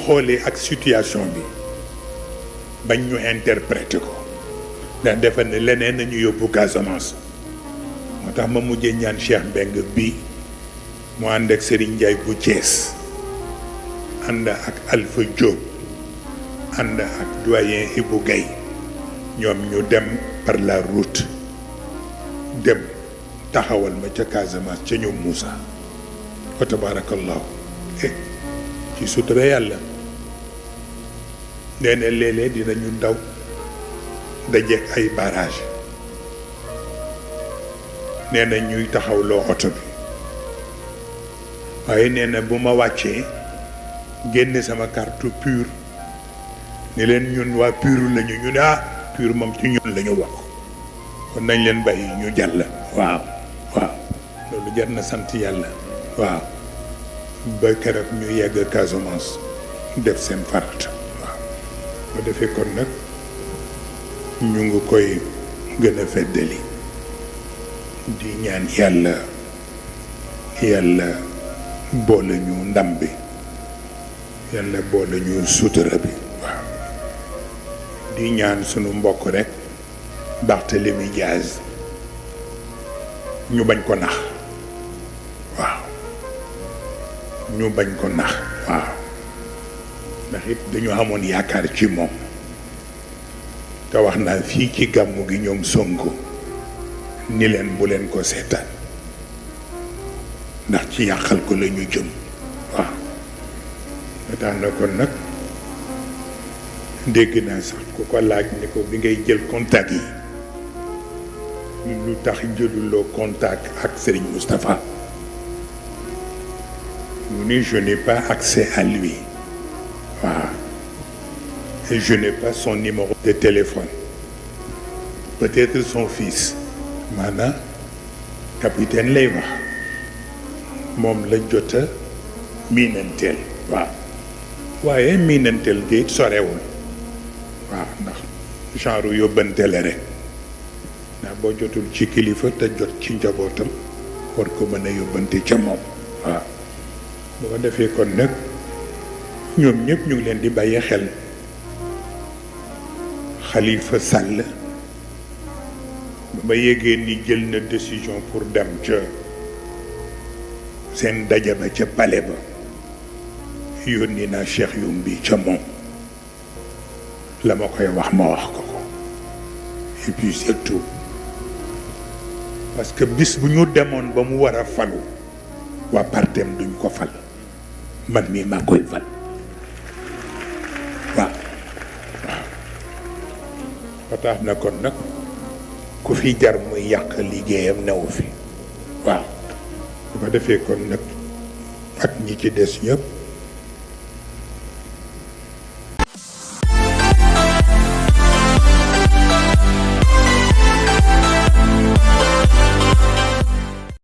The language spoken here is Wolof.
xoolee ak situation bi bañ ñu interpréter ko ndax defe ne leneen nañu yóbbu Casamance moo tax ma mujjee ñaan Cheikh Mbengue bii mu ànd ak Serigne Ndiaye bu Thiès ànd ak Alpha Diop ànd ak doyen Ibou Guèye ñoom ñu dem par la route dem taxawal ma ca Casamance ca ñoom Moussa wa tabarakallahu ci sutura yàlla nee na léeg-léeg dinañu ndaw dajeek ay barrage nee na ñuy taxawloo oto bi waaye nee na bu ma wàccee génne sama carte pur ni leen ñun waa pur lañu ñu ne pur moom ci ñun la ñu bokk kon nañ leen bàyyi ñu jàll waaw loolu jar na sant yàlla waaw ba keroog ñu yegg Casamance def seen farata waaw bu defee kon nag ñu ngi koy gën a feddali di ñaan yàlla boole ñu ndam bi yàlla boole ñu sutura bi waaw di ñaan sunu mbokk rek Barthélémy Diaz ñu bañ ko nax waaw ñu bañ ko nax waaw ndax it dañu amoon yaakaar ci moom te wax naa fii ci gàmmu gi ñoom Sonko ni leen bu leen ko seetaan ndax ci yàqal ko la ñu jëm waaw ba tax na kon nag dégg naa sax ku ko laaj ni ko bi ngay jël contact yi lu tax jëluloo contact ak Serigne Moustapha mu ni je n'ai pas accès à lui waaw et je n'ai pas son numéro de téléphone peut-être son fils maanaam capitaine lay wax moom la jota miinanteel waaw waaye miinanteel gi sorewul waaw ndax genre yóbbante la rek ndax boo jotul ci kilifa te jot ci njabootam war ko mën a yóbbante ca moom waaw boo ko defee kon nag ñoom ñëpp ñu ngi leen di bàyyi xel Khalifa Sall ba ma yégee ni jël na décision pour dem ca seen daja ba ca palais ba yónni naa Cheikh Youm bi ca moom la ma koy wax ma wax ko ko et puis c'est tout parce que bis bu ñu demoon ba mu war a falu waa partem duñ ko fal man mii maa koy fal waaw ba tax na kon nag ku fi jar muy yàq liggéeyam newu fi waaw bu ko defee kon nag ak ñi ci des ñëpp